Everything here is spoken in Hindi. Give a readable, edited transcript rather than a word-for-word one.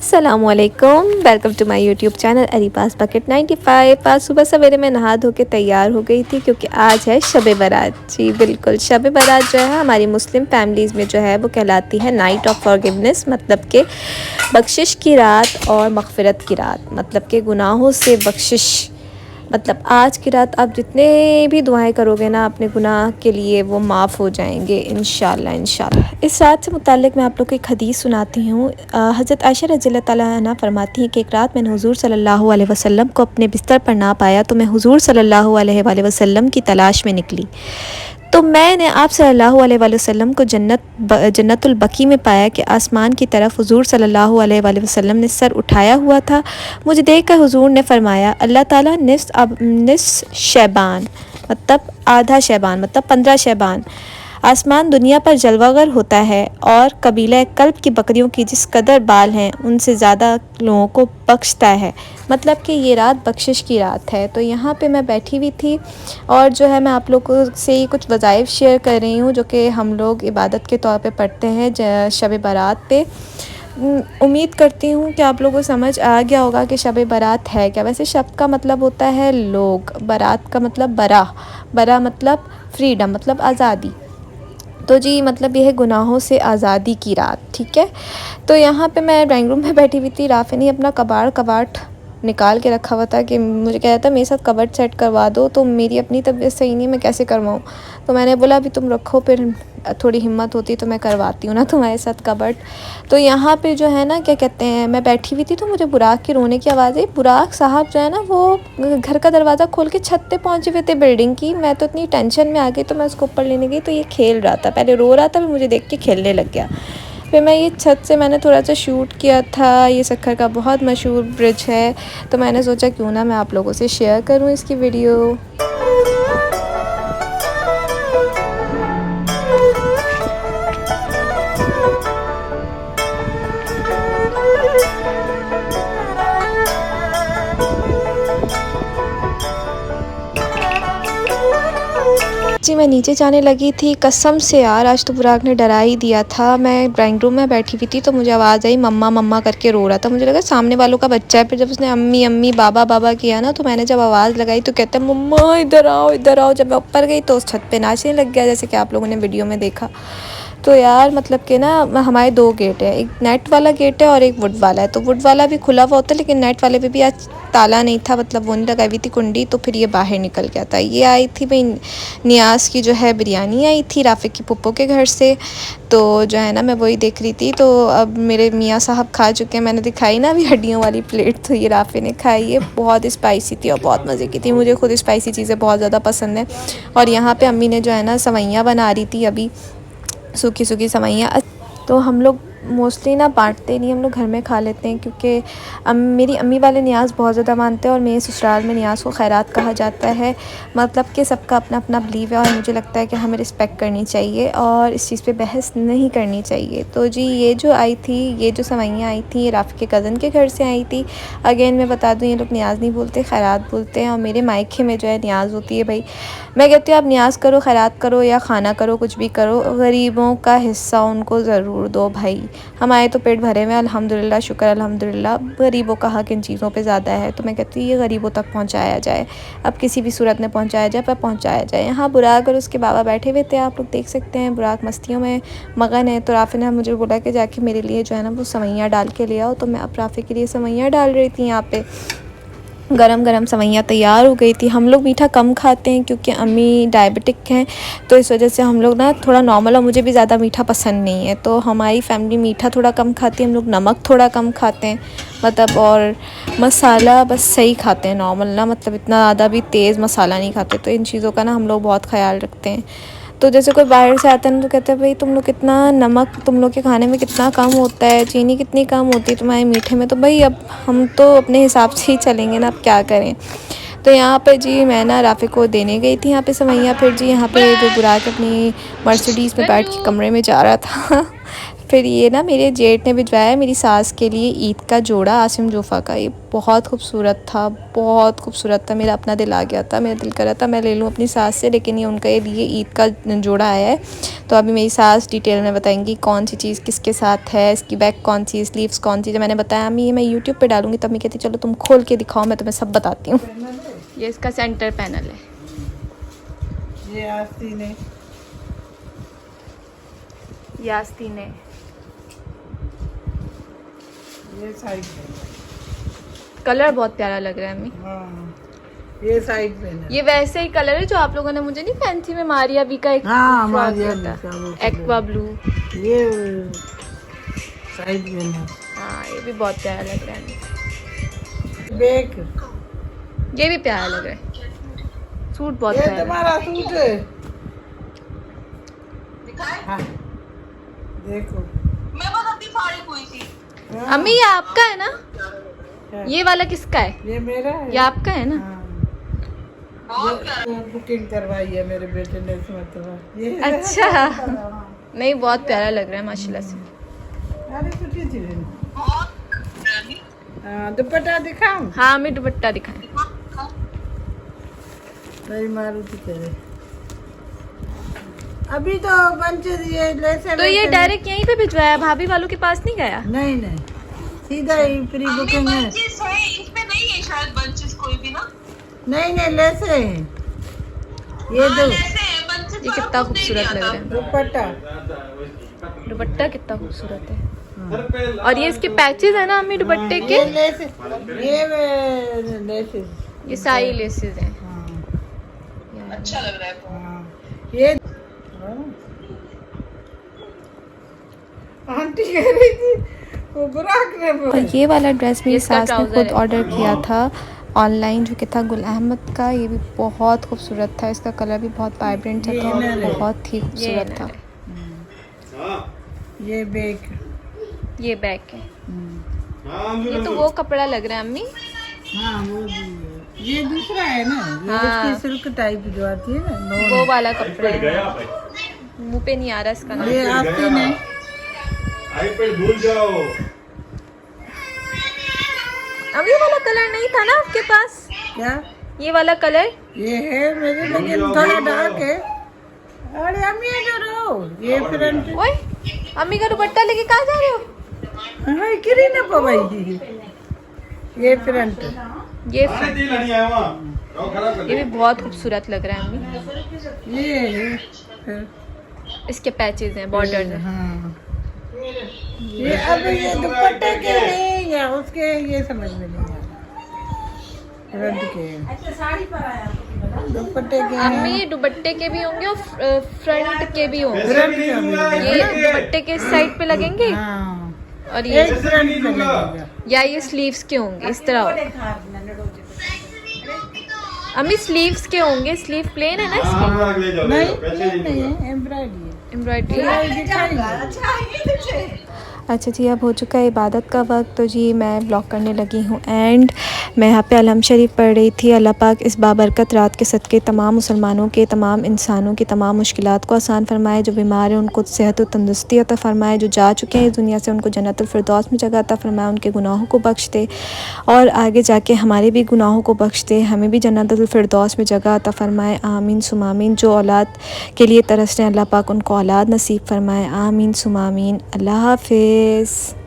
अस्सलामुअलैकुम, welcome to my YouTube channel Areeba's bucket 95। आज सुबह सवेरे मैं नहा धो के तैयार हो गई थी क्योंकि आज है शब बारात। जी बिल्कुल, शब बारात जो है हमारी मुस्लिम फैमिलीज़ में जो है वो कहलाती है नाइट ऑफ फॉरगिवनेस, मतलब के बख्शिश की रात और मग़फ़िरत की रात, मतलब के गुनाहों से बख्शिश। मतलब आज की रात आप जितने भी दुआएं करोगे ना अपने गुनाह के लिए, वो माफ़ हो जाएंगे इंशाल्लाह इंशाल्लाह। इस रात से मुताल्लिक़ मैं आप लोग को एक हदीस सुनाती हूँ। हज़रत आयशा रज़ियल्लाहु ताला अन्हा फरमाती हैं कि एक रात मैंने हुज़ूर सल्लल्लाहु अलैहि वसल्लम को अपने बिस्तर पर ना पाया, तो मैं हुज़ूर सल्लल्लाहु अलैहि वसल्लम की तलाश में निकली। तो मैंने आप सल्लल्लाहु अलैहि वसल्लम को जन्नतुल बकी में पाया कि आसमान की तरफ हुज़ूर सल्लल्लाहु अलैहि वसल्लम ने सर उठाया हुआ था। मुझे देखकर हुज़ूर ने फरमाया, अल्लाह ताला निस्फ़ शैबान, मतलब आधा शैबान, मतलब 15 शैबान आसमान दुनिया पर जलवागर होता है और कबीला कल्ब की बकरियों की जिस कदर बाल हैं उनसे ज़्यादा लोगों को बख्शता है। मतलब कि ये रात बख्शिश की रात है। तो यहाँ पे मैं बैठी हुई थी और जो है मैं आप लोगों से कुछ वज़ाइफ शेयर कर रही हूँ जो कि हम लोग इबादत के तौर पे पढ़ते हैं शब बारात पे। उम्मीद करती हूँ कि आप लोगों को समझ आ गया होगा कि शब बारात है क्या। वैसे शब का मतलब होता है लोग, बारात का मतलब बरा मतलब फ्रीडम, मतलब आज़ादी। तो जी मतलब यह है गुनाहों से आज़ादी की रात, ठीक है। तो यहाँ पे मैं ड्राइंग रूम में बैठी हुई थी। राफ़ी ने अपना कबाट निकाल के रखा हुआ था कि मुझे कह रहा था मेरे साथ कबर्ड सेट करवा दो, तो मेरी अपनी तबीयत सही नहीं, मैं कैसे करवाऊँ। तो मैंने बोला अभी तुम रखो, फिर थोड़ी हिम्मत होती तो मैं करवाती हूँ ना तुम्हारे साथ कबर्ड। तो यहाँ पे जो है ना क्या कहते हैं, मैं बैठी हुई थी तो मुझे बुराक की रोने की आवाज़ आई। बुराक साहब जो है ना वो घर का दरवाज़ा खोल के छत पे पहुँचे हुए थे बिल्डिंग की। मैं तो इतनी टेंशन में आ गई तो मैं उसको ऊपर लेने गई तो ये खेल रहा था, पहले रो रहा था फिर मुझे देख के खेलने लग गया। फिर मैं ये छत से मैंने थोड़ा सा शूट किया था। ये सक्खर का बहुत मशहूर ब्रिज है, तो मैंने सोचा क्यों ना मैं आप लोगों से शेयर करूँ इसकी वीडियो। जी मैं नीचे जाने लगी थी, कसम से यार आज तो बुराक ने डरा ही दिया था। मैं ड्राइंग रूम में बैठी हुई थी तो मुझे आवाज़ आई मम्मा मम्मा करके रो रहा था। मुझे लगा सामने वालों का बच्चा है। फिर जब उसने अम्मी अम्मी बाबा बाबा किया ना, तो मैंने जब आवाज़ लगाई तो कहता है मम्मा इधर आओ इधर आओ। जब मैं ऊपर गई तो उस छत पे नाचने लग गया, जैसे कि आप लोगों ने वीडियो में देखा। तो यार मतलब कि ना हमारे 2 गेट है, एक नेट वाला गेट है और एक वुड वाला है। तो वुड वाला भी खुला हुआ होता है, लेकिन नेट वाले पे भी आज ताला नहीं था, मतलब वो नहीं लगाई हुई थी कुंडी। तो फिर ये बाहर निकल गया था। ये आई थी भाई नियाज़ की जो है बिरयानी आई थी राफ़ी की पुप्पो के घर से। तो जो है ना मैं वही देख रही थी। तो अब मेरे मियाँ साहब खा चुके हैं, मैंने दिखाई ना अभी हड्डियों वाली प्लेट, तो ये राफ़ी ने खाई है। बहुत स्पाइसी थी और बहुत मज़े की थी। मुझे खुद स्पाइसी चीज़ें बहुत ज़्यादा पसंद है। और यहाँ पर अम्मी ने जो है ना सवैयाँ बना रही थी अभी, सूखी सूखी सवैयाँ। तो हम लोग मोस्टली ना बांटते नहीं, हम लोग घर में खा लेते हैं क्योंकि मेरी अम्मी वाले नियाज़ बहुत ज़्यादा मानते हैं और मेरे ससुराल में नियाज़ को खैरात कहा जाता है। मतलब कि सबका अपना अपना बिलीव है और मुझे लगता है कि हमें रिस्पेक्ट करनी चाहिए और इस चीज़ पे बहस नहीं करनी चाहिए। तो जी ये जो आई थी, ये जो सवैयाँ आई थी, ये राफ़ी के कज़न के घर से आई थी। अगेन मैं बता दूँ ये लोग नियाज़ नहीं बोलते, खैरात बोलते हैं। और मेरे मायके में जो है नियाज़ होती है। भाई मैं कहती हूँ आप नियाज़ करो, खैरात करो या खाना करो, कुछ भी करो, गरीबों का हिस्सा उनको ज़रूर दो भाई। हमारे तो पेट भरे हुए हैं अल्हम्दुलिल्लाह, शुक्र अल्हम्दुलिल्लाह। गरीबों का हक़ इन चीज़ों पे ज़्यादा है। तो मैं कहती हूँ ये गरीबों तक पहुँचाया जाए, अब किसी भी सूरत में पहुँचाया जाए पर पहुँचाया जाए। यहाँ बुराक और उसके बाबा बैठे हुए थे, आप लोग देख सकते हैं। बुराक मस्तियों में मगन है। तो राफ़ी ने मुझे बोला कि जाके मेरे लिए जो है ना वो सवैयाँ डाल के ले आओ। तो मैं अब राफ़ी के लिए सवैयाँ डाल रही थी। यहाँ पे गरम गरम सवैयाँ तैयार हो गई थी। हम लोग मीठा कम खाते हैं क्योंकि अम्मी डायबिटिक हैं, तो इस वजह से हम लोग ना थोड़ा नॉर्मल, और मुझे भी ज़्यादा मीठा पसंद नहीं है। तो हमारी फैमिली मीठा थोड़ा कम खाती है, हम लोग नमक थोड़ा कम खाते हैं मतलब, और मसाला बस सही खाते हैं नॉर्मल ना, मतलब इतना ज़्यादा भी तेज़ मसाला नहीं खाते। तो इन चीज़ों का ना हम लोग बहुत ख्याल रखते हैं। तो जैसे कोई बाहर से आता है ना तो कहते हैं भाई तुम लोग कितना नमक तुम लोग के खाने में कितना कम होता है, चीनी कितनी कम होती है तुम्हारे मीठे में। तो भाई अब हम तो अपने हिसाब से ही चलेंगे ना, अब क्या करें। तो यहाँ पे जी मैं ना राफ़ी को देने गई थी यहाँ पे सवैयाँ। फिर जी यहाँ पे जो बुराक अपनी मर्सिडीज़ में बैठ के कमरे में जा रहा था फिर ये ना मेरे जेठ ने भिजवाया है मेरी सास के लिए ईद का जोड़ा आसिम जोफ़ा का। ये बहुत खूबसूरत था, बहुत खूबसूरत था। मेरा अपना दिल आ गया था, मेरा दिल कर रहा था मैं ले लूँ अपनी सास से, लेकिन ये उनका ये ईद का जोड़ा आया है। तो अभी मेरी सास डिटेल में बताएंगी कौन सी चीज़ किसके साथ है, इसकी बैक कौन सी, स्लीव्स कौन सी। जब मैंने बताया अम्मी ये मैं यूट्यूब पर डालूँगी, तब मैं कहती चलो तुम खोल के दिखाओ, मैं तुम्हें सब बताती हूँ। ये इसका सेंटर पैनल है। ये आस्तीन है, ये आस्तीन है। ये साइड पे। कलर बहुत प्यारा लग रहा है अम्मी। हाँ, ये साइड पे है। ये वैसे ही कलर है जो आप लोगों ने मुझे नहीं फैंसी में मारिया भी का एक हाँ, फ्रॉक मारिया दिया भी का वो था, एक्वा ब्लू। ये साइड पे है। हाँ ये भी बहुत प्यारा लग रहा है। बैक, ये भी प्यारा लग रहा है। सूट बहुत ये प्यारा है। तुम्हारा सूट है। हाँ, देखो। मैं बस अपनी साड़ी कोई थी। हाँ, अम्मी ये आपका है ना? है। ये वाला किसका है? ये मेरा है। ये आपका है ना? हाँ, बहुत प्यारा। ये बुकिंग करवाई है मेरे बेटे ने इसमें तो। ये अच्छा नहीं बहुत प्यारा लग रहा है माशाल्लाह से। अरे कुछ ही चीज़ है। बहुत प्यारी। हाँ, दुपट्टा दिखाऊं? हाँ अम्मी दुपट्टा दिखाएं। मेरी मारुति कह रही। अभी तो बंचेस ये लेसे तो ये डायरेक्ट यहीं पे भिजवाया, भाभी वालों के पास नहीं गया? नहीं नहीं, सीधा ही प्री अम्मी बुकिंग है। बंचेस है, इसमें नहीं है शायद बंचेस कोई भी ना। नहीं नहीं, लेसे है ये। हाँ, दो जैसे है, bunches ये वाला कितना कुछ नहीं खूबसूरत लग आता। रहा है। दुपट्टा। दुपट्टा कितना खूबसूरत है। और ये इसके पैचेस है ना अम्मी दुपट्टे के, ये लेसे, ये लेसे। ये सारी लेसेस हैं। हाँ, अच्छा लग रहा है वो। हाँ, ये आंटी कह रही थी वो बुराक ने और ये वाला ड्रेस मेरी इसका सास ने खुद ऑर्डर किया था ऑनलाइन, जो कि था गुल अहमद का। ये भी बहुत खूबसूरत था, इसका कलर भी बहुत वाइब्रेंट था और बहुत ही खूबसूरत था। ये बैग। ये बैक है। ये तो वो कपड़ा लग रहा है अम्मी। हाँ, वो भी है। ये दूसरा है ना, ये हाँ। इसकी सिल्क टाइप जो आती है ना, नॉन। वो वाला कपड़ा है। मुंह पे नहीं आ रहा इसका नाम। ये आस्तीन है। आईपैड भूल जाओ। अब ये वाला कलर नहीं था ना आपके पास? क्या ये वाला कलर ये है मेरे, लेकिन थोड़ा डार्क है। अरे अम्मी जो रहो, ये फ्रंट। ओए अम्मी का दुपट्टा लेके कहाँ जा रहे हो? हाँ, किरी ना पवाई थी। ये फ्रंट। ये अरे दिल नहीं आया वहाँ। जाओ खड़ा कर ये भी बहुत खूबसूरत लग रहा है अम्मी। ये है फिर। इसके पैचेस हैं, बॉर्डर है। हाँ, ये अब ये दुपट्टे के हैं या उसके, ये समझ में नहीं आ रहा। फ्रंट के दुपट्टे के हैं। अम्मी ये दुपट्टे के भी होंगे और फ्रंट के भी होंगे। पैसे भी नहीं दूंगा ये दुपट्टे के साइड पे लगेंगे हाँ, और ये एक फ्रंट पे लगेगा। या ये स्लीव्स के होंगे इस तरह हो। अम्मी स्लीव्स के होंगे, स्लीव प्लेन है ना इसकी? हाँ, ले जाओ, ले नहीं जाओ, पैसे नहीं नहीं दूंगा। है, एम्ब्रॉयडरी है। एम्ब्रॉयडरी। दिखाई। अच्छा जी, अब हो चुका है इबादत का वक्त, तो जी मैं ब्लॉग करने लगी हूँ एंड मैं यहाँ पे अलहम शरीफ पढ़ रही थी। अल्लाह पाक इस बाबरकत रात के सदक़े तमाम मुसलमानों के, तमाम इंसानों की तमाम मुश्किलात को आसान फरमाए। जो बीमार हैं उनको सेहत और तंदुरुस्ती अता फरमाए। जो जा चुके हैं इस दुनिया से उनको जन्नतुल फिरदौस में जगह अता फरमाए। उनके गुनाहों को बख्श दे और आगे जाके हमारे भी गुनाहों को बख्श दे, हमें भी जन्नतुल फिरदौस में जगह अता फरमाए। आमीन सुमामीन। जो औलाद के लिए तरस रहे हैं अल्लाह पाक उनको औलाद नसीब फरमाए। आमीन सुमामीन। अल्लाह हाफिज़।